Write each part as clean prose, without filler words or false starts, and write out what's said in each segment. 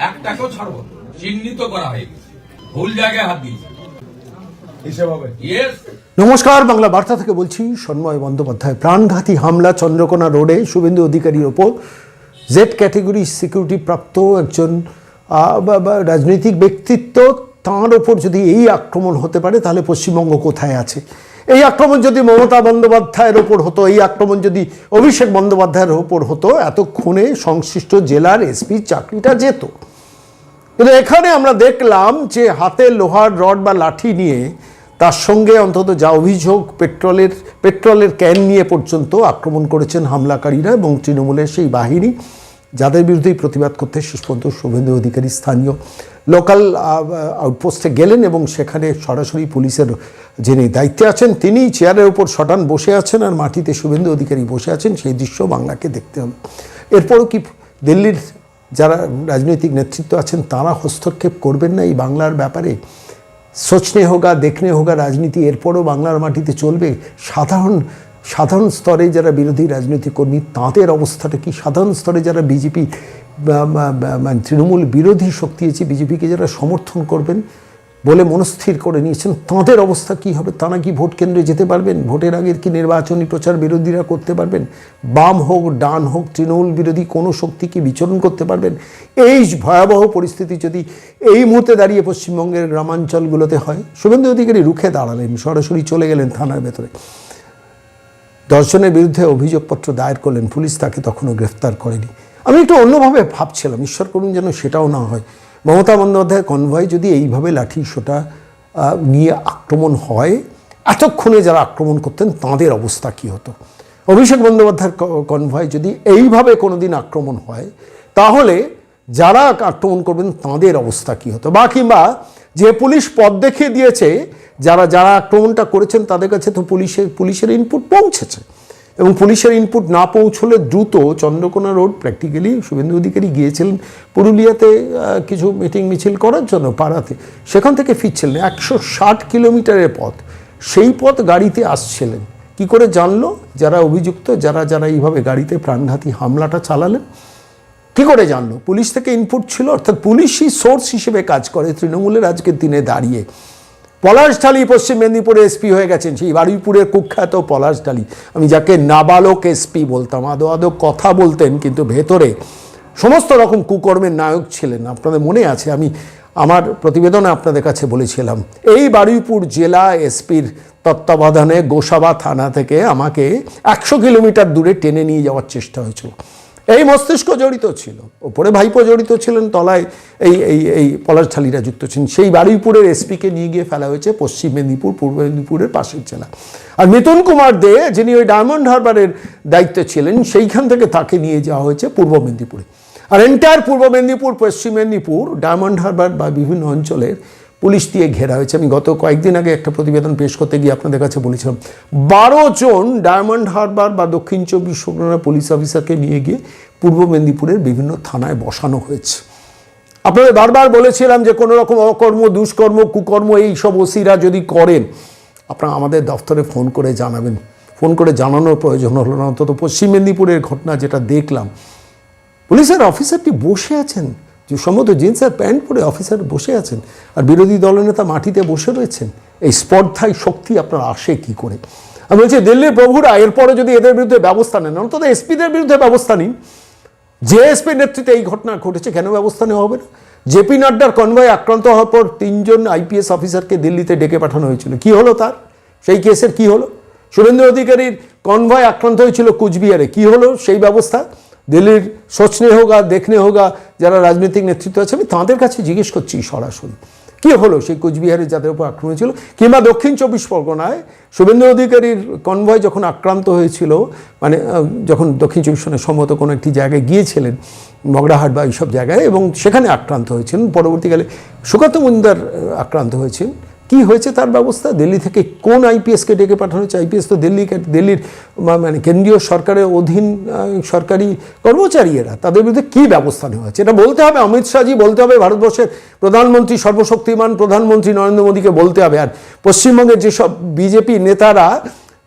একটাকেও ছাড়বো, চিহ্নিত করা হয়ে গেছে, ভুল জায়গায় হাত দিয়েছে। নমস্কার, বাংলা বার্তা থেকে বলছি সন্ময় বন্দ্যোপাধ্যায়। প্রাণঘাতী হামলা চন্দ্রকোনা রোডে শুভেন্দু অধিকারীর ওপর জেড ক্যাটেগরি সিকিউরিটি প্রাপ্ত একজন রাজনৈতিক ব্যক্তিত্ব, তাঁর ওপর যদি এই আক্রমণ হতে পারে তাহলে পশ্চিমবঙ্গ কোথায় আছে? এই আক্রমণ যদি মমতা বন্দ্যোপাধ্যায়ের ওপর হতো, এই আক্রমণ যদি অভিষেক বন্দ্যোপাধ্যায়ের ওপর হতো, এতক্ষণে সংশ্লিষ্ট জেলার এসপি চাকরিটা যেত। কিন্তু এখানে আমরা দেখলাম যে হাতে লোহার রড বা লাঠি নিয়ে, তার সঙ্গে অন্তত যা অভিযোগ পেট্রোলের ক্যান নিয়ে পর্যন্ত আক্রমণ করেছেন হামলাকারীরা এবং তৃণমূলের সেই বাহিনী, যাদের বিরুদ্ধেই প্রতিবাদ করতে শেষ পর্যন্ত শুভেন্দু অধিকারী স্থানীয় লোকাল আউটপোস্টে গেলেন এবং সেখানে সরাসরি পুলিশের যিনি দায়িত্বে আছেন তিনি চেয়ারের উপর শটান বসে আছেন আর মাটিতে শুভেন্দু অধিকারী বসে আছেন। সেই দৃশ্য বাংলাকে দেখতে হবে। এরপরও কি দিল্লির যারা রাজনৈতিক নেতৃত্ব আছেন তারা হস্তক্ষেপ করবেন না এই বাংলার ব্যাপারে? সোচনে হোগা দেখনে হোগা রাজনীতি এরপরও বাংলার মাটিতে চলবে? সাধারণ স্তরে যারা বিরোধী রাজনৈতিক কর্মী তাঁদের অবস্থাটা কি? সাধারণ স্তরে যারা বিজেপি তৃণমূল বিরোধী শক্তি আছে, বিজেপিকে যারা সমর্থন করবেন বলে মনস্থির করে নিয়েছেন, তাঁদের অবস্থা কি হবে? তারা কি ভোট কেন্দ্রে যেতে পারবেন? ভোটের আগের কি নির্বাচনী প্রচার বিরোধীরা করতে পারবেন? বাম হোক ডান হোক তৃণমূল বিরোধী কোনো শক্তি কি বিচরণ করতে পারবেন? এই ভয়াবহ পরিস্থিতি যদি এই মুহূর্তে দাঁড়িয়ে পশ্চিমবঙ্গের গ্রামাঞ্চলগুলোতে হয়, শুভেন্দু অধিকারী রুখে দাঁড়ালেন, সরাসরি চলে গেলেন থানার ভেতরে, 10 জনের বিরুদ্ধে অভিযোগপত্র দায়ের করলেন, পুলিশ তাকে তখনও গ্রেফতার করেনি। আমি একটু অন্যভাবে ভাবছিলাম, ঈশ্বর করুন যেন সেটাও না হয়। মমতা বন্দ্যোপাধ্যায় কনভয় যদি এইভাবে লাঠি সোটা নিয়ে আক্রমণ হয়, এতক্ষণে যারা আক্রমণ করতেন তাঁদের অবস্থা কী হতো? অভিষেক বন্দ্যোপাধ্যায়ের কনভয় যদি এইভাবে কোনো দিন আক্রমণ হয় তাহলে যারা আক্রমণ করবেন তাঁদের অবস্থা কী হতো? বা কিংবা যে পুলিশ পথ দেখিয়ে দিয়েছে, যারা আক্রমণটা করেছেন তাদের কাছে তো পুলিশের ইনপুট পৌঁছেছে এবং পুলিশের ইনপুট না পৌঁছলে দ্রুত চন্দ্রকোনা রোড প্র্যাকটিক্যালি শুভেন্দু অধিকারী গিয়েছিলেন পুরুলিয়াতে কিছু মিটিং মিছিল করার জন্য পাড়াতে, সেখান থেকে ফিরছিলেন 160 কিলোমিটারের পথ, সেই পথ গাড়িতে আসছিলেন। কি করে জানলো যারা অভিযুক্ত, যারা এইভাবে গাড়িতে প্রাণঘাতী হামলাটা চালালেন? কী করে জানলো? পুলিশ থেকে ইনপুট ছিল, অর্থাৎ পুলিশই সোর্স হিসেবে কাজ করে তৃণমূলের আজকের দিনে দাঁড়িয়ে। পলাশঢালি পশ্চিম মেদিনীপুরে এসপি হয়ে গেছেন, সেই বারুইপুরের কুখ্যাত পলাশঢালি, আমি যাকে নাবালক এসপি বলতাম, আদো কথা বলতেন কিন্তু ভেতরে সমস্ত রকম কুকর্মের নায়ক ছিলেন। আপনাদের মনে আছে, আমি আমার প্রতিবেদনে আপনাদের কাছে বলেছিলাম, এই বারুইপুর জেলা এসপির তত্ত্বাবধানে গোসাবা থানা থেকে আমাকে 100 কিলোমিটার দূরে টেনে নিয়ে যাওয়ার চেষ্টা হয়েছিল। এই মস্তিষ্ক জড়িত ছিল, ওপরে ভাইপো জড়িত ছিলেন, তলায় এই পলাশঢালিরা যুক্ত ছিলেন। সেই বারুইপুরের এসপিকে নিয়ে গিয়ে ফেলা হয়েছে পশ্চিম মেদিনীপুর, পূর্ব মেদিনীপুরের পাশের জেলা। আর মিথুন কুমার দে, যিনি ওই ডায়মন্ড হারবারের দায়িত্বে ছিলেন, সেইখান থেকে তাকে নিয়ে যাওয়া হয়েছে পূর্ব মেদিনীপুরে। আর এন্টায়ার পূর্ব মেদিনীপুর, পশ্চিম মেদিনীপুর, ডায়মন্ড হারবার বা বিভিন্ন অঞ্চলের পুলিশ দিয়ে ঘেরা হয়েছে। আমি গত কয়েকদিন আগে একটা প্রতিবেদন পেশ করতে গিয়ে আপনাদের কাছে বলেছিলাম, 12 জন ডায়মন্ড হারবার বা দক্ষিণ 24 পরগনা পুলিশ অফিসারকে নিয়ে গিয়ে পূর্ব মেদিনীপুরের বিভিন্ন থানায় বসানো হয়েছে। আপনাদের বারবার বলেছিলাম যে কোনো রকম অকর্ম, দুষ্কর্ম, কুকর্ম এইসব ওসিরা যদি করেন, আপনারা আমাদের দফতরে ফোন করে জানাবেন। ফোন করে জানানোর প্রয়োজন হলো না। অন্তত পশ্চিম মেদিনীপুরের ঘটনা যেটা দেখলাম, পুলিশের অফিসারটি বসে আছেন, যে সম্ভবত জিন্স আর প্যান্ট পরে অফিসার বসে আছেন, আর বিরোধী দলনেতা মাটিতে বসে রয়েছেন। এই স্পর্ধায় শক্তি আপনার আসে কি করে? আমি বলছি, দিল্লির প্রভুরা এরপরে যদি এদের বিরুদ্ধে ব্যবস্থা নেন, অন্তত এসপিদের বিরুদ্ধে ব্যবস্থা নিন। যে এসপির নেতৃত্বে এই ঘটনা ঘটেছে, কেন ব্যবস্থা নেওয়া হবে না? জেপি নাড্ডার কনভয় আক্রান্ত হওয়ার পর 3 জন আইপিএস অফিসারকে দিল্লিতে ডেকে পাঠানো হয়েছিল। কি হলো তার? সেই কেসের কি হলো? শুভেন্দু অধিকারীর কনভয় আক্রান্ত হয়েছিল কুচবিহারে, কি হলো সেই ব্যবস্থা? দিল্লির সোচনে হোগা দেখনে হোগা যারা রাজনৈতিক নেতৃত্ব আছে, আমি তাঁদের কাছে জিজ্ঞেস করছি সরাসরি, কি হলো সেই কোচবিহারে যাদের উপর আক্রমণ ছিল? কিংবা দক্ষিণ 24 পরগনায় শুভেন্দু অধিকারীর কনভয় যখন আক্রান্ত হয়েছিল, মানে যখন দক্ষিণ 24 পরগনায় সম্ভবত কোনো একটি জায়গায় গিয়েছিলেন, মগরাহাট বা এইসব জায়গায়, এবং সেখানে আক্রান্ত হয়েছিলেন, পরবর্তীকালে সুকান্ত মজুমদার আক্রান্ত হয়েছেন, কি হয়েছে তার ব্যবস্থা? দিল্লি থেকে কোন আইপিএসকে ডেকে পাঠানো হয়েছে? আইপিএস তো দিল্লির মানে কেন্দ্রীয় সরকারের অধীন সরকারি কর্মচারী, এরা তাদের বিরুদ্ধে কী ব্যবস্থা নেওয়া হয়েছে এটা বলতে হবে অমিত শাহজি, বলতে হবে ভারতবর্ষের প্রধানমন্ত্রী, সর্বশক্তিমান প্রধানমন্ত্রী নরেন্দ্র মোদীকে বলতে হবে। আর পশ্চিমবঙ্গের যেসব বিজেপি নেতারা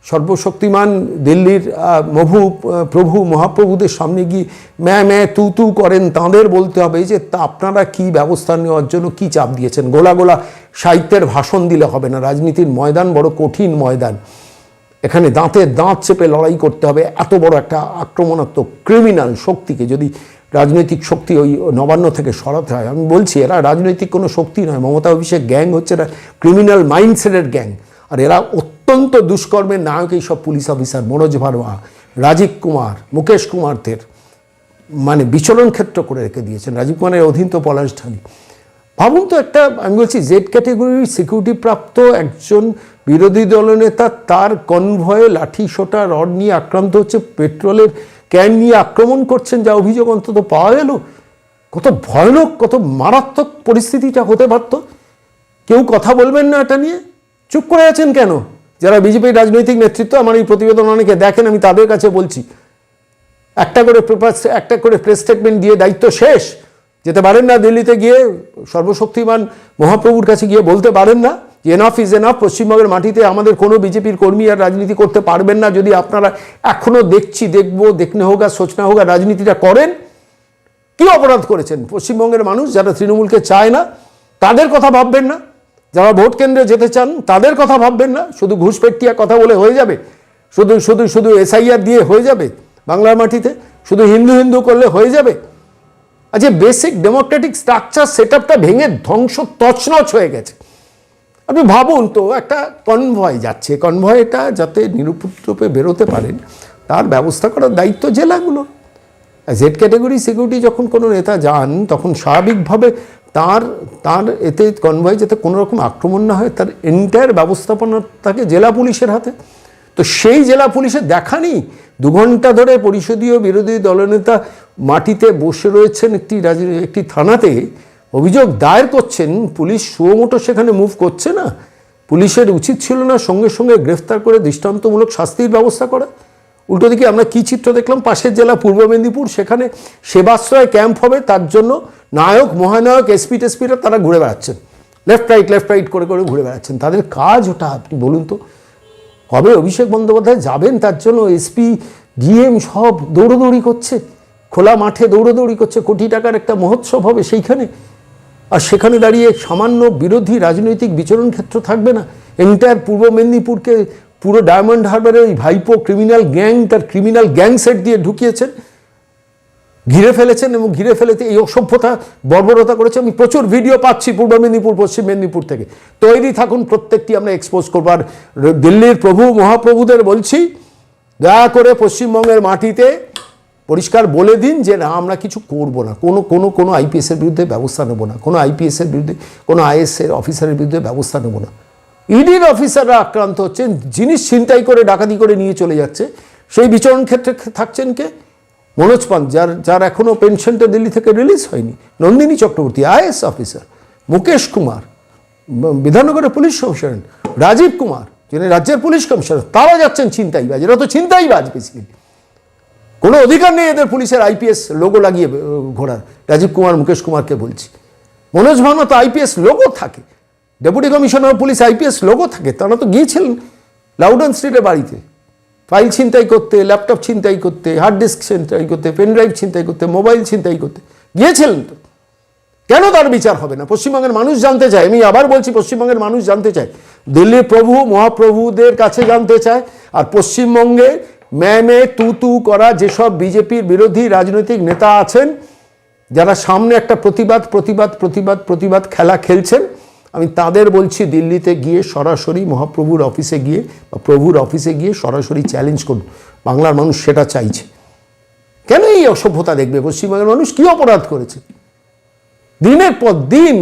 সর্বশক্তিমান দিল্লির প্রভু মহাপ্রভুদের সামনে গিয়ে ম্যা তু করেন, তাঁদের বলতে হবে যে তা আপনারা কি ব্যবস্থা নেওয়ার জন্য কি চাপ দিয়েছেন। গোলা গোলা সাহিত্যের ভাষণ দিলে হবে না, রাজনীতির ময়দান বড় কঠিন ময়দান, এখানে দাঁতে দাঁত চেপে লড়াই করতে হবে। এত বড় একটা আক্রমণাত্মক ক্রিমিনাল শক্তিকে যদি রাজনৈতিক শক্তি ওই নবান্ন থেকে সরাতে হয়, আমি বলছি এরা রাজনৈতিক কোনো শক্তি নয়, মমতা অভিষেক গ্যাং হচ্ছে এরা ক্রিমিনাল মাইন্ডসেটের গ্যাং, আর এরা অত্যন্ত দুষ্কর্মের নায়ক এই সব পুলিশ অফিসার মনোজ ভার্মা, রাজীব কুমার, মুকেশ কুমারদের মানে বিচরণ ক্ষেত্র করে রেখে দিয়েছেন। রাজীব কুমারের অধীন তো পলাশঢালি। ভাবুন তো, একটা আমি বলছি জেড ক্যাটেগরির সিকিউরিটি প্রাপ্ত একজন বিরোধী দলনেতা তার কনভয়ে লাঠি সোটা রড নিয়ে আক্রান্ত হচ্ছে, পেট্রোলের ক্যান নিয়ে আক্রমণ করছেন, যা অভিযোগ অন্তত পাওয়া গেল। কত ভয়ানক, কত মারাত্মক পরিস্থিতিটা হতে পারত। কেউ কথা বলবেন না এটা নিয়ে? চুপ করে আছেন কেন? যারা বিজেপির রাজনৈতিক নেতৃত্ব, আমার এই প্রতিবেদন অনেকে দেখেন, আমি তাদের কাছে বলছি, একটা করে প্রেস স্টেটমেন্ট দিয়ে দায়িত্ব শেষ। যেতে পারেন না দিল্লিতে গিয়ে সর্বশক্তিমান মহাপ্রভুর কাছে গিয়ে বলতে পারেন না যে এনাফ ইজ এনাফ, পশ্চিমবঙ্গের মাটিতে আমাদের কোনো বিজেপির কর্মী আর রাজনীতি করতে পারবেন না যদি আপনারা এখনও দেখনে হোগা সোচনা হোগা রাজনীতিটা করেন? কি অপরাধ করেছেন পশ্চিমবঙ্গের মানুষ? যারা তৃণমূলকে চায় না তাদের কথা ভাববেন না, যারা ভোট কেন্দ্রে যেতে চান তাদের কথা ভাববেন না, শুধু ঘুষপেটিয়া কথা বলে হয়ে যাবে, শুধু এসআইআর দিয়ে হয়ে যাবে বাংলার মাটিতে, শুধু হিন্দু করলে হয়ে যাবে? আচ্ছা, বেসিক ডেমোক্রেটিক স্ট্রাকচার সেটআপটা ভেঙে ধ্বংস তছনছ হয়ে গেছে। আপনি ভাবুন তো, একটা কনভয় যাচ্ছে, কনভয়টা যাতে নিরুপদ্রবে বেরোতে পারেন তার ব্যবস্থা করার দায়িত্ব জেলাগুলোর। জেড ক্যাটাগরি সিকিউরিটি যখন কোনো নেতা যান তখন স্বাভাবিকভাবে তার এতে কনভয় যাতে কোনো রকম আক্রমণ না হয় তার এন্টায়ার ব্যবস্থাপনা থাকে জেলা পুলিশের হাতে। তো সেই জেলা পুলিশের দেখা নেই, 2 ঘন্টা ধরে পরিষদীয় বিরোধী দলনেতা মাটিতে বসে রয়েছেন একটি থানাতে, অভিযোগ দায়ের করছেন, পুলিশ সুমোটো সেখানে মুভ করছে না। পুলিশের উচিত ছিল না সঙ্গে সঙ্গে গ্রেফতার করে দৃষ্টান্তমূলক শাস্তির ব্যবস্থা করা? উল্টো দিকে আমরা কী চিত্র দেখলাম, পাশের জেলা পূর্ব মেদিনীপুর, সেখানে সেবাশ্রয় ক্যাম্প হবে, তার জন্য নায়ক মহানায়ক টেসপিরা তারা ঘুরে বেড়াচ্ছেন, লেফট রাইট করে ঘুরে বেড়াচ্ছেন। তাদের কাজ ওটা? আপনি বলুন তো। কবে অভিষেক বন্দ্যোপাধ্যায় যাবেন তার জন্য এসপি ডিএম সব দৌড়দৌড়ি করছে, খোলা মাঠে দৌড়দৌড়ি করছে, কোটি টাকার একটা মহোৎসব হবে সেইখানে, আর সেখানে দাঁড়িয়ে সামান্য বিরোধী রাজনৈতিক বিচরণ ক্ষেত্র থাকবে না? এন্টায়ার পূর্ব মেদিনীপুরকে পুরো ডায়মন্ড হারবারে ওই ভাইপো ক্রিমিনাল গ্যাং তার ক্রিমিনাল গ্যাং সেট দিয়ে ঢুকিয়েছেন, ঘিরে ফেলেছেন, এবং ঘিরে ফেলেতে এই অসভ্যতা বর্বরতা করেছে। আমি প্রচুর ভিডিও পাচ্ছি পূর্ব মেদিনীপুর পশ্চিম মেদিনীপুর থেকে, তৈরি থাকুন, প্রত্যেকটি আমরা এক্সপোজ করবার। দিল্লির প্রভু মহাপ্রভুদের বলছি, দয়া করে পশ্চিমবঙ্গের মাটিতে পরিষ্কার বলে দিন যে না, আমরা কিছু করব না, কোনো আইপিএসের বিরুদ্ধে ব্যবস্থা নেব না, কোনো আইপিএসের বিরুদ্ধে, কোনো আইএসের অফিসারের বিরুদ্ধে ব্যবস্থা নেব না। ইডির অফিসাররা আক্রান্ত হচ্ছেন, জিনিস ছিনতাই করে ডাকাতি করে নিয়ে চলে যাচ্ছে, সেই বিচরণ ক্ষেত্রে থাকছেন কে? মনোজ পান, যার এখনও পেনশনটা দিল্লি থেকে রিলিজ হয়নি, নন্দিনী চক্রবর্তী আইএস অফিসার, মুকেশ কুমার বিধাননগরের পুলিশ কমিশনার, রাজীব কুমার যিনি রাজ্যের পুলিশ কমিশনার, তারা যাচ্ছেন ছিনতাইবাজ। এরা তো ছিনতাইবাজ বেসিক্যালি, কোনো অধিকার নেই এদের পুলিশের আইপিএস লোগো লাগিয়ে ঘোরার। রাজীব কুমার মুকেশ কুমারকে বলছি, মনোজ ভার্মা তো আইপিএস লোগো থাকে, deputy commissioner police IPS logo থাকে, তারা তো গিয়েছিলেন লাউডন স্ট্রিটের বাড়িতে ফাইল ছিনতাই করতে, ল্যাপটপ ছিনতাই করতে, হার্ড ডিস্ক ছিনতাই করতে, পেন ড্রাইভ ছিনতাই করতে, মোবাইল ছিনতাই করতে গিয়েছিলেন। তো কেন তার বিচার হবে না? পশ্চিমবঙ্গের মানুষ জানতে চায়, আমি আবার বলছি, পশ্চিমবঙ্গের মানুষ জানতে চায়, দিল্লির প্রভু মহাপ্রভুদের কাছে জানতে চায়, আর পশ্চিমবঙ্গে ম্যামে তু করা যেসব বিজেপির বিরোধী রাজনৈতিক নেতা আছেন, যারা সামনে একটা প্রতিবাদ খেলা খেলছেন, আমি তাদের বলছি দিল্লিতে গিয়ে সরাসরি মহাপ্রভুর অফিসে গিয়ে বা প্রভুর অফিসে গিয়ে সরাসরি চ্যালেঞ্জ করুন। বাংলার মানুষ সেটা চাইছে। কেন এই অসভ্যতা দেখবে? পশ্চিমবঙ্গের মানুষ কি অপরাধ করেছে? দিনের পর দিন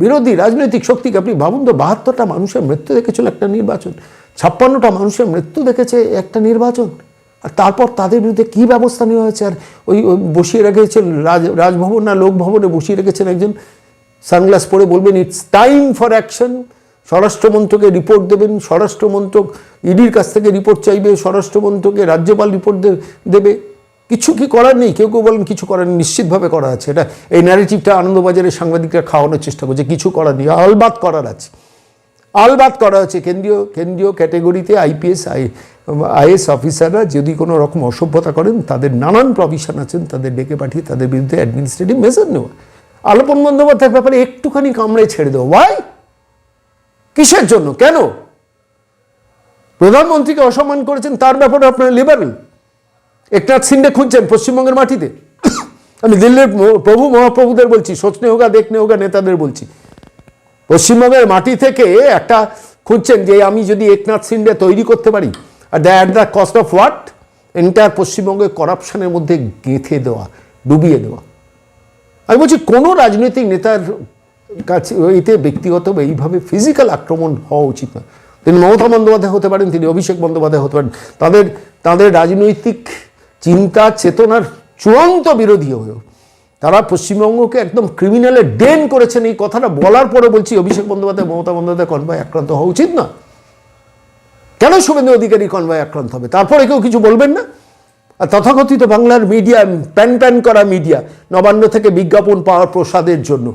বিরোধী রাজনৈতিক শক্তিকে, আপনি ভাবুন তো, 72টা মানুষের মৃত্যু দেখেছিল একটা নির্বাচন, 56টা মানুষের মৃত্যু দেখেছে একটা নির্বাচন, আর তারপর তাদের বিরুদ্ধে কী ব্যবস্থা নেওয়া হয়েছে? আর ওই বসিয়ে রেখেছেন রাজভবন না লোকভবনে বসিয়ে রেখেছেন একজন, সানগ্লাস পরে বলবেন ইটস টাইম ফর অ্যাকশন, স্বরাষ্ট্রমন্ত্রকে রিপোর্ট দেবেন, স্বরাষ্ট্রমন্ত্রক ইডির কাছ থেকে রিপোর্ট চাইবে, স্বরাষ্ট্রমন্ত্রকে রাজ্যপাল রিপোর্ট দেবে। কিছু কি করার নেই? কেউ বলেন কিছু করার নেই, নিশ্চিতভাবে করা আছে। এটা এই ন্যারেটিভটা আনন্দবাজারের সাংবাদিকরা খাওয়ানোর চেষ্টা করছে, কিছু করার নেই, আলবাত করার আছে। আলবাত করা হচ্ছে কেন্দ্রীয় ক্যাটেগরিতে আইএস অফিসাররা যদি কোনো রকম অসভ্যতা করেন তাদের নানান প্রভিশন আছেন, তাদের ডেকে পাঠিয়ে তাদের বিরুদ্ধে অ্যাডমিনিস্ট্রেটিভ মেজার নেওয়া। আলাপন বন্দ্যোপাধ্যায়ের ব্যাপারে একটুখানি কামড়ে ছেড়ে দেওয়া, ওয়াই? কিসের জন্য? কেন? প্রধানমন্ত্রীকে অসম্মান করেছেন, তার ব্যাপারে আপনারা লিবারেল। একনাথ সিন্ডে খুঁজছেন পশ্চিমবঙ্গের মাটিতে। আমি দিল্লির প্রভু মহাপ্রভুদের বলছি, সোচনে হোগা দেখনে হোগা নেতাদের বলছি, পশ্চিমবঙ্গের মাটি থেকে একটা খুঁজছেন যে আমি যদি একনাথ সিন্ডে তৈরি করতে পারি, আর at the cost of what? Entire পশ্চিমবঙ্গের করাপশনের মধ্যে গেঁথে দেওয়া, ডুবিয়ে দেওয়া। আমি বলছি কোনো রাজনৈতিক নেতার কাছে এতে ব্যক্তিগত বা এইভাবে ফিজিক্যাল আক্রমণ হওয়া উচিত না। তিনি মমতা বন্দ্যোপাধ্যায় হতে পারেন, তিনি অভিষেক বন্দ্যোপাধ্যায় হতে পারেন, তাদের রাজনৈতিক চিন্তা চেতনার চূড়ান্ত বিরোধী হয়েও তারা পশ্চিমবঙ্গকে একদম ক্রিমিনালের ডেন করেছেন। এই কথাটা বলার পরে বলছি অভিষেক বন্দ্যোপাধ্যায়, মমতা বন্দ্যোপাধ্যায় কনভয়ে আক্রান্ত হওয়া উচিত না। কেন শুভেন্দু অধিকারী কনভয়ে আক্রান্ত হবে? তারপরে কেউ কিছু বলবেন না? আর তথাকথিত বাংলার মিডিয়া, প্যান করা মিডিয়া, নবান্ন থেকে বিজ্ঞাপন পাওয়ার প্রসাদের জন্য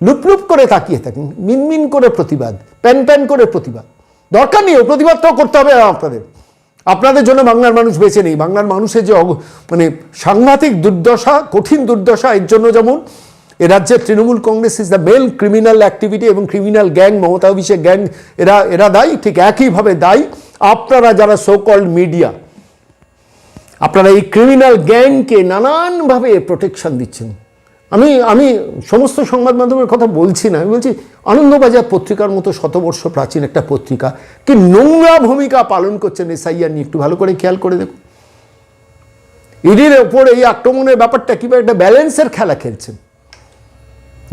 লুপ করে তাকিয়ে থাকেন, মিনমিন করে প্রতিবাদ, প্যান করে প্রতিবাদ। দরকার নেই, প্রতিবাদটাও করতে হবে আপনাদের জন্য। বাংলার মানুষ বেঁচে নেই। বাংলার মানুষের যে মানে সাংঘাতিক দুর্দশা, কঠিন দুর্দশা, এর জন্য যেমন এ রাজ্যের Trinamool Congress is the male criminal activity এবং criminal gang, Mamata Abhishek gang, এরা দায়ী। ঠিক একইভাবে দায়ী আপনারা যারা সো কল্ড মিডিয়া, আপনারা এই ক্রিমিনাল গ্যাংকে নানানভাবে প্রোটেকশন দিচ্ছেন। আমি সমস্ত সংবাদ মাধ্যমের কথা বলছি না, আমি বলছি আনন্দবাজার পত্রিকার মতো শতবর্ষ প্রাচীন একটা পত্রিকা কি নোংরা ভূমিকা পালন করছেন এসআইআর নিয়ে, একটু ভালো করে খেয়াল করে দেখুন। ইডির ওপর এই আক্রমণের ব্যাপারটা কিভাবে একটা ব্যালেন্সের খেলা খেলছেন।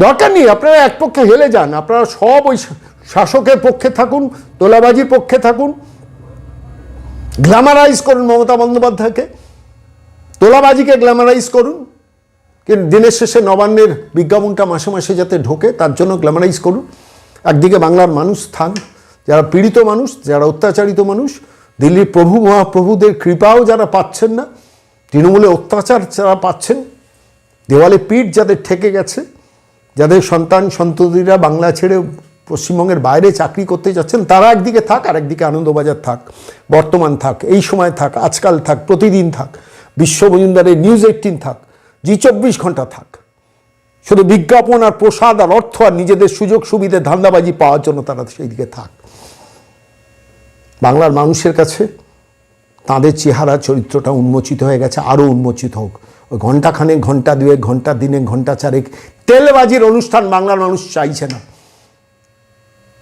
দরকার নেই আপনারা এক পক্ষে হেলে যান, আপনারা সব ওই শাসকের পক্ষে থাকুন, তোলাবাজির পক্ষে থাকুন, গ্ল্যামারাইজ করুন মমতা বন্দ্যোপাধ্যায়কে, তোলাবাজিকে গ্ল্যামারাইজ করুন। কিন্তু দিনের শেষে নবান্নের বিজ্ঞাপনটা মাসে মাসে যাতে ঢোকে তার জন্য গ্ল্যামারাইজ করুন। একদিকে বাংলার মানুষ থাক, যারা পীড়িত মানুষ, যারা অত্যাচারিত মানুষ, দিল্লির প্রভু মহাপ্রভুদের কৃপাও যারা পাচ্ছেন না, তৃণমূলে অত্যাচার যারা পাচ্ছেন, দেওয়ালে পিঠ যাদের ঠেকে গেছে, যাদের সন্তান সন্ততিরা বাংলা ছেড়ে পশ্চিমবঙ্গের বাইরে চাকরি করতে যাচ্ছেন, তারা একদিকে থাক, আর একদিকে আনন্দবাজার থাক, বর্তমান থাক, এই সময় থাক, আজকাল থাক, প্রতিদিন থাক, বিশ্ব মজুমদারের নিউজ 18 থাক, জি24 ঘন্টা থাক। শুধু বিজ্ঞাপন আর প্রসাদ আর অর্থ আর নিজেদের সুযোগ সুবিধে ধান্দাবাজি পাওয়ার জন্য তারা সেই দিকে থাক। বাংলার মানুষের কাছে তাদের চেহারা চরিত্রটা উন্মোচিত হয়ে গেছে, আরও উন্মোচিত হোক। ওই ঘণ্টাখানেক, ঘণ্টা দুয়েক, ঘণ্টা দিনেক, ঘণ্টা চারেক তেলবাজির অনুষ্ঠান বাংলার মানুষ চাইছে না।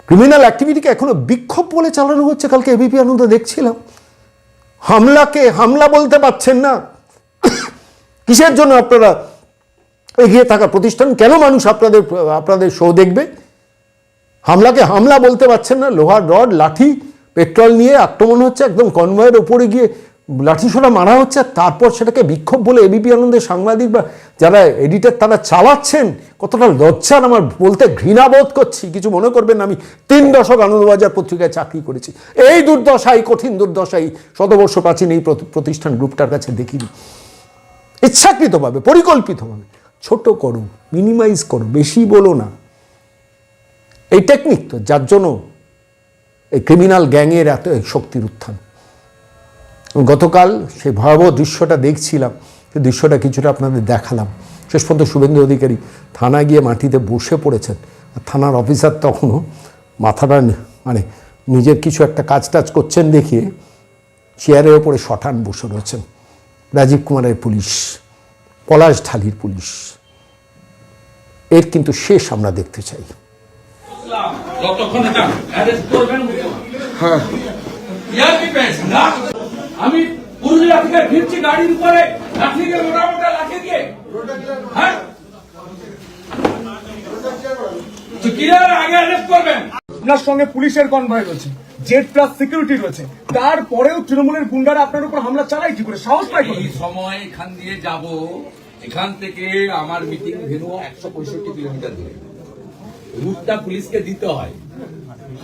ক্রিমিনাল অ্যাক্টিভিটিকে এখনো বিক্ষোভ বলে চালানো হচ্ছে। কালকে এবিপি আনন্দ দেখছিলাম, হামলাকে হামলা বলতে পারছেন না। কিসের জন্য আপনারা এগিয়ে থাকা প্রতিষ্ঠান, কেন মানুষ আপনাদের শো দেখবে? হামলাকে হামলা বলতে পারছেন না। লোহার রড, লাঠি, পেট্রোল নিয়ে আক্রমণ হচ্ছে, একদম কনভয়ের ওপরে গিয়ে লাঠিসোঁটা মারা হচ্ছে, আর তারপর সেটাকে বিক্ষোভ বলে এবিপি আনন্দের সাংবাদিক বা যারা এডিটর তারা চালাচ্ছেন। কতটা লজ্জার, আমার বলতে ঘৃণাবোধ করছি, কিছু মনে করবেন না। আমি 3 দশক আনন্দবাজার পত্রিকায় চাকরি করেছি। এই দুর্দশা, এই কঠিন দুর্দশা এই শতবর্ষ প্রাচীন এই প্রতিষ্ঠান গ্রুপটার কাছে দেখিনি। ইচ্ছাকৃতভাবে, পরিকল্পিতভাবে ছোট করো, মিনিমাইজ করো, বেশি বলো না। এই টেকনিক তো, যার জন্য এই ক্রিমিনাল গ্যাংয়ের এত শক্তির উত্থান। গতকাল সেই ভয়াবহ দৃশ্যটা দেখছিলাম, সেই দৃশ্যটা কিছুটা আপনাদের দেখালাম। শেষ পর্যন্ত শুভেন্দু অধিকারী থানায় গিয়ে মাটিতে বসে পড়েছেন, আর থানার অফিসার তখনও মাথাটা মানে নিজের কিছু একটা কাজ টাজ করছেন দেখিয়ে চেয়ারের ওপরে শটান বসে রয়েছেন। রাজীব কুমারের পুলিশ, পলাশ ঢালির পুলিশ, এর কিন্তু শেষ আমরা দেখতে চাই। আমি পুরুলিয়া থেকে ফিরছি গাড়ির উপরে, লাঠি দিয়ে মোটা লাঠি দিয়ে, হ্যাঁ আগে অ্যারেস্ট করবেন। আপনার সঙ্গে পুলিশের কনভয় রয়েছে, Z+ সিকিউরিটি রয়েছে, তারপরেও তৃণমূলের গুন্ডারা আপনার উপর হামলা চালায় কি করে? সাহস পায় কি? এই সময় এখান দিয়ে যাব, এখান থেকে আমার মিটিং ভেন্যু 165 কিলোমিটার দূরে। রুটটা পুলিশকে দিতে হয়।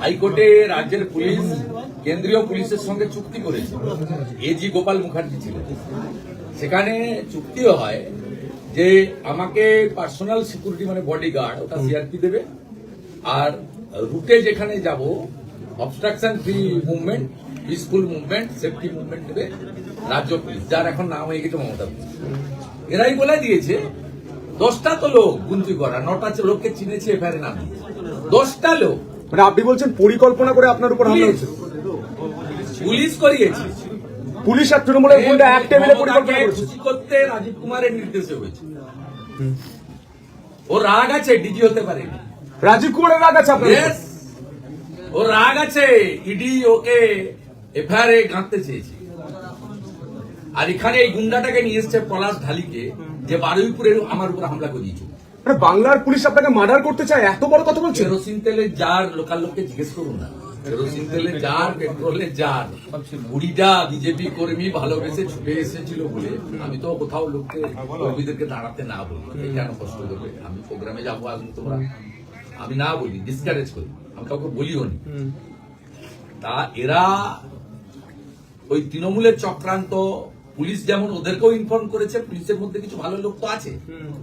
হাইকোর্টে রাজ্যের পুলিশ কেন্দ্রীয় পুলিশের সঙ্গে চুক্তি করেছে, এজি গোপাল মুখার্জি ছিলেন। সেখানে চুক্তিও হয় যে আমাকে পার্সোনাল সিকিউরিটি মানে বডিগার্ড, ওটা সিআরপি দেবে, আর রুটে যেখানে যাব obstruction free movement, peaceful movement, safety movement দেবে রাজ্য পুলিশ, যার এখন নাম হয়ে গেছে মমতা পুলিশ। এরাই বলে দিয়েছে 10টা তো লোক গুনতি করা, 9টা লোককে চিনেছে, এফআইআর নাম দিয়েছে 10টা লোক। মানে আপনি বলছেন পরিকল্পনা করে আপনার উপর হামলা হচ্ছে? পুলিশ করিয়েছে, পুলিশ আর তৃণমূলের গুন্ডা এক টেবিলে পরিকল্পনা মমতাকে করেছে। খুশি করতে রাজীব কুমারের নির্দেশে হয়েছে। ও রাগ আছে, ডিজি হতে পারেনি। রাজীব কুমারের রাগ আছে আপনার উপর? Yes, ও রাগ আছে, ইডি ওকে এফআইআর গাঁথতে চেয়েছে। আর এখানে এই গুন্ডাটাকে নিয়ে এসছে পলাশ ঢালিকে, যে বারুইপুরে আমার উপর হামলা করিয়েছে। মানে বাংলার পুলিশ আপনাকে মার্ডার করতে চায়, এত বড় কথা বলছেন? কেরোসিন তেলের জার লোকাল লোককে জিজ্ঞেস করুন না। কেরোসিন তেলের জার, পেট্রোলের জার, বুড়িটা বিজেপি কর্মী ভালোবেসে ছুটে এসেছিল বলে আমি তো কোথাও লোককে কর্মীদেরকে দাঁড়াতে না বলি, কেন কষ্ট করবে। আমি প্রোগ্রামে যাবো, আসবো তোমরা, আমি না বলি, ডিসকারেজ করি, আমি কাউকে বলিও নি। তা এরা ওই তৃণমূলের চক্রান্ত, পুলিশ যেমন ওদেরকেও ইনফর্ম করেছে, পুলিশের মধ্যে কিছু ভালো লোক তো আছে,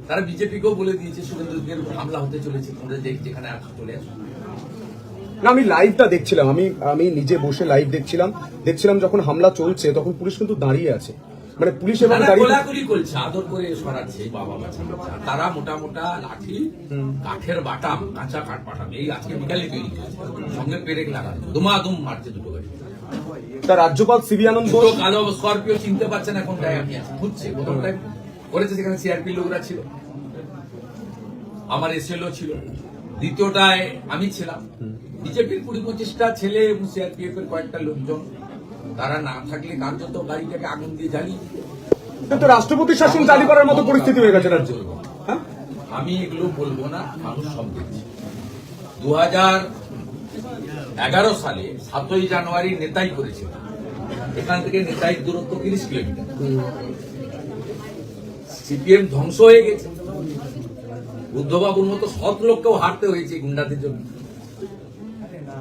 তারা বিজেপিকেও বলে দিয়েছে শুভেন্দুদের উপর হামলা হতে চলেছে, তোমরা যেখানে আসো চলে আসো। না, আমি লাইভটা দেখছিলাম, আমি নিজে বসে লাইভ দেখছিলাম যখন হামলা চলছে তখন পুলিশ কিন্তু দাঁড়িয়ে আছে, মানে পুলিশ এবং তারা দাঁড়িয়ে কোলাকুলি করছে, আদর করে সরাচ্ছে বাবা বাচ্চা বাচ্চা। তারা মোটা মোটা লাঠি, কাঠের বাটাম, কাঁচা কাঠ বাটাম, এই আজকে বিকালে তৈরি করেছে, সঙ্গে পেরেক লাগানো, দুমাদুম মারছে দুটো গাড়ি। তা রাজ্যপাল সিবি আনন্দ দুটো কালো স্করপিও চিনতে পারছেন এখন, তাই আপনি আছেন খুঁজছে। প্রথম টাইম করেছে সেখানে সিআরপি লোকরা ছিল, আমার এসএলও ছিল, দ্বিতীয়টায় আমি ছিলাম, বিজেপির 20-25টা ছেলে এবং সিআরপিএফ এর কয়েকটা লোকজন। তারা না থাকলে কার্যত গাড়িটাকে আগুন দিয়ে জ্বালিয়ে দিত। কিন্তু রাষ্ট্রপতি শাসন জারি করার মতো পরিস্থিতি হয়ে গেছে রাজ্যে। হ্যাঁ, আমি এগুলো বলবো না, মানুষ সব দেখছে। 2011 সালে 7ই জানুয়ারি নেতাই করেছিল, এখান থেকে নেতাই দূরত্ব 30 কিলোমিটার। সিপিএম ধ্বংস হয়ে গেছে, বুদ্ধবাবুর মতো সৎ লোককেও হারতে হয়েছে গুন্ডাদের জন্য।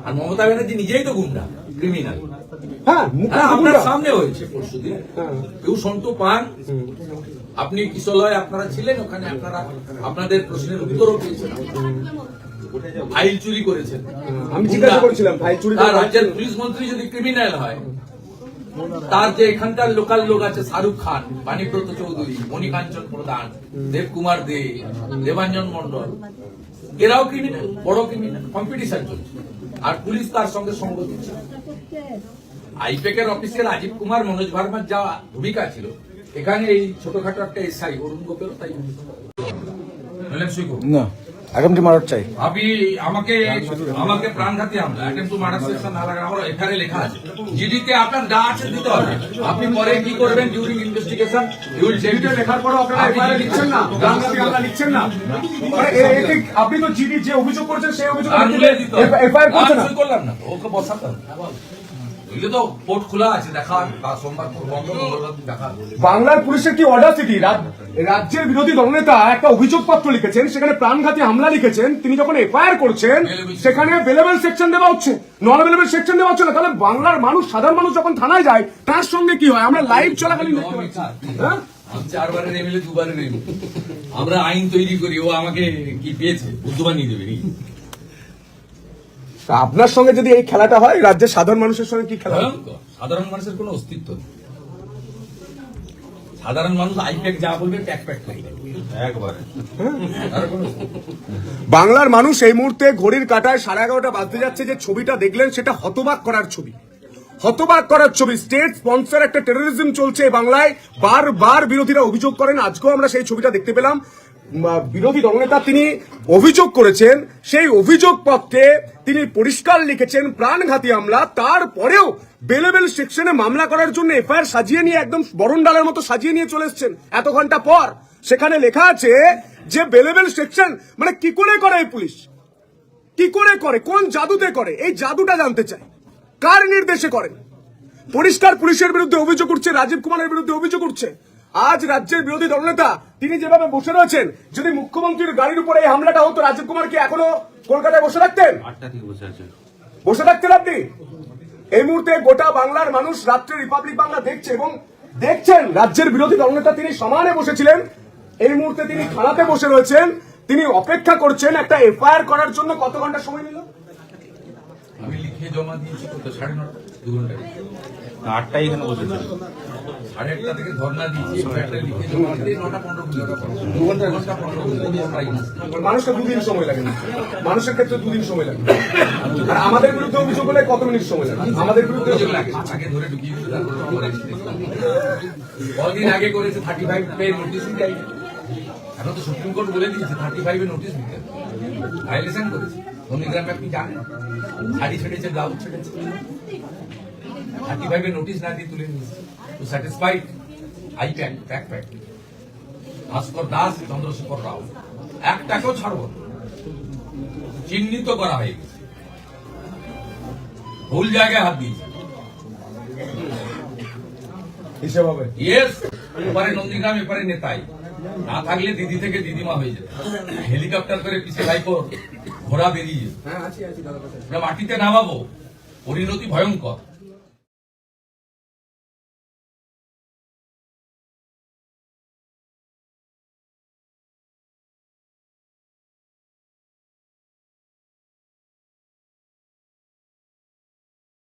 আর মমতা ব্যানার্জি নিজেই তো গুন্ডা, ক্রিমিনাল। হ্যাঁ, আপনার সামনে হয়েছে পরশুদিন, কেউ সন্টু পান, আপনি কিশলয় আপনারা ছিলেন ওখানে, আপনারা আপনাদের প্রশ্নের উত্তরও পেয়েছেন। ফাইল চুরি করেছেন, আমি জিজ্ঞাসা করেছিলাম ফাইল চুরি তার রাজ্যের পুলিশ মন্ত্রী যদি ক্রিমিনাল হয়, তার যে এখানকার লোকাল লোক আছে, শাহরুখ খান, বাণীব্রত চৌধুরী, মণিকাঞ্চন প্রধান, দেবকুমার দে, দেবাঞ্জন মন্ডল, এরাও ক্রিমিনাল, বড় ক্রিমিনাল, কম্পিটিশন চলছে, আর পুলিশ তার সঙ্গে সঙ্গ দিচ্ছে। আইপ্যাকের অফিসে রাজীব কুমার, মনোজ ভার্মার যা ভূমিকা ছিল, এখানে এই ছোটখাটো একটা এসআই অরুণ গোপেরও তাই না, এখন কি মারার চাই? আমাকে প্রাণঘাতী হামলা, অ্যাটেম্প টু মার্ডার সেকশন না লাগানো, আমার এখানে লেখা আছে, জিডিতে আপনার যা আছে দিতে হবে। আপনি পরে কি করবেন ডিউরিং ইনভেস্টিগেশন, লেখার পরও আপনারা এফআইআর লিখছেন না, প্রাণঘাতী হামলা লিখছেন না। মানে আপনি তো জিডি যে অভিযোগ করেছেন সেই অভিযোগ এফআইআর করছেন না। করলাম না তো, ওকে বসাতে হবে। এগুলো তো পোর্ট খোলা আছে, দেখা সোমবার বন্ধ, মঙ্গলবার দেখা। বাংলার পুলিশের কি অডাসিটি, রাজ্যের বিরোধী দলনেতা একটা অভিযোগপত্র লিখেছেন, সেখানে প্রাণঘাতী হামলা লিখেছেন, তিনি যখন এফআইআর করছেন সেখানে বেলেবেল সেকশন দেওয়া হচ্ছে, নন বেলেবেল সেকশন দেওয়া হচ্ছে না। তাহলে বাংলার মানুষ, সাধারণ মানুষ যখন থানায় যায় তার সঙ্গে কি হয় আমরা লাইভ চলাকালীন দেখতে পাচ্ছি। হ্যাঁ, 4বারের এমএলএ 2বারের এমএলএ, আমরা আইন তৈরি করি, ও আমাকে কি পেয়েছে বুদ্ধ বানিয়ে দেবে। তা আপনার সঙ্গে যদি এই খেলাটা হয়, রাজ্যের সাধারণ মানুষের সঙ্গে কি খেলা? সাধারণ মানুষের কোনো অস্তিত্ব নেই। সাধারণ মানুষ আইপ্যাক যা বলবে প্যাক একবারে। বাংলার মানুষ এই মুহূর্তে ঘড়ির কাঁটায় 11:30 বাজতে যাচ্ছে, যে ছবিটা দেখলেন সেটা হতবাক করার ছবি, হতবাক করার ছবি। স্টেট স্পন্সর একটা টেরোরিজম চলছে বাংলায়, বারবার বিরোধীরা অভিযোগ করেন, আজকেও আমরা সেই ছবিটা দেখতে পেলাম। বিরোধী দলনেতা তিনি অভিযোগ করেছেন, সেই অভিযোগ পত্রে তিনি পরিষ্কার লিখেছেন প্রাণঘাতী হামলা, তারপরেও বেলেবেল সেকশনে মামলা করার জন্য এফআইআর সাজিয়ে নিয়ে, একদম বরণডালের মতো সাজিয়ে নিয়ে চলে এসছেন এত ঘন্টা পর। সেখানে লেখা আছে যে বেলেবেল সেকশন, মানে কি করে করে এই পুলিশ, কি করে করে, কোন জাদুতে করে, এই জাদুটা জানতে চাই, কার নির্দেশে করেন। পরিষ্কার পুলিশের বিরুদ্ধে অভিযোগ উঠছে, রাজীব কুমারের বিরুদ্ধে অভিযোগ উঠছে। আজ রাজ্যের বিরোধী দলনেতা তিনি যেভাবে বসে রয়েছেন, যদি মুখ্যমন্ত্রীর গাড়ির উপরে এই হামলাটা হতো, রাজীব কুমারকে এখনো কলকাতায় বসে রাখতেন? বসে থাকতেন আপনি? এই মুহূর্তে গোটা বাংলার মানুষ রাত্রে রিপাবলিক বাংলা দেখছে এবং দেখছেন রাজ্যের বিরোধী দলনেতা তিনি সমানে বসেছিলেন, এই মুহূর্তে তিনি থানাতে বসে রয়েছেন, তিনি অপেক্ষা করছেন একটা এফআইআর করার জন্য। কত ঘন্টা সময় নিল? লিখে জমা দিয়েছি কত 9:30 2 ঘন্টা 8টায় এখানে বসেছে। 8:30 থেকে ধর্ণা দিয়েছি, একটা লিখে জমা দিতে 9:15 2 ঘন্টা 15 মানুষকে 2 দিন সময় লাগে না, মানুষের ক্ষেত্রে 2 দিন সময় লাগে। আর আমাদের বিরুদ্ধে অভিযোগ হলে কত মিনিট সময় লাগে? আমাদের বিরুদ্ধে অভিযোগ লাগে, আগে ধরে ঢুকিয়ে দিতে, তারপরে কদিন আগে করেছে 35 পে নোটিশ দেয়। এখন তো সুপ্রিম কোর্ট বলে দিয়েছে 35 এ নোটিশ দিতে, ভাইলেশন করেছে। নন্দীগ্রামে আপনি জানেন, শাড়ি ছেড়েছে, ব্লাউজ ছেড়েছে, 35 এ নোটিশ না দিয়ে তুলে নিয়েছে। তো স্যাটিসফাইড আই প্যাক ভাস্কর দাস, চন্দ্রশেখর রাও, একটাকেও ছাড়ব না। চিহ্নিত করা হয়ে গেছে, ভুল জায়গায় হাত দিয়েছে। হিসেব হবে। ইয়েস, এপারে নন্দীগ্রাম, এপারে নেতাই। না থাকলে দিদি থেকে দিদিমা হয়ে যেত, হেলিকপ্টার করে পিছিয়ে ভাইপো ঘোড়া বেরিয়ে যেত। মাটিতে নামাবো, পরিণতি ভয়ঙ্কর।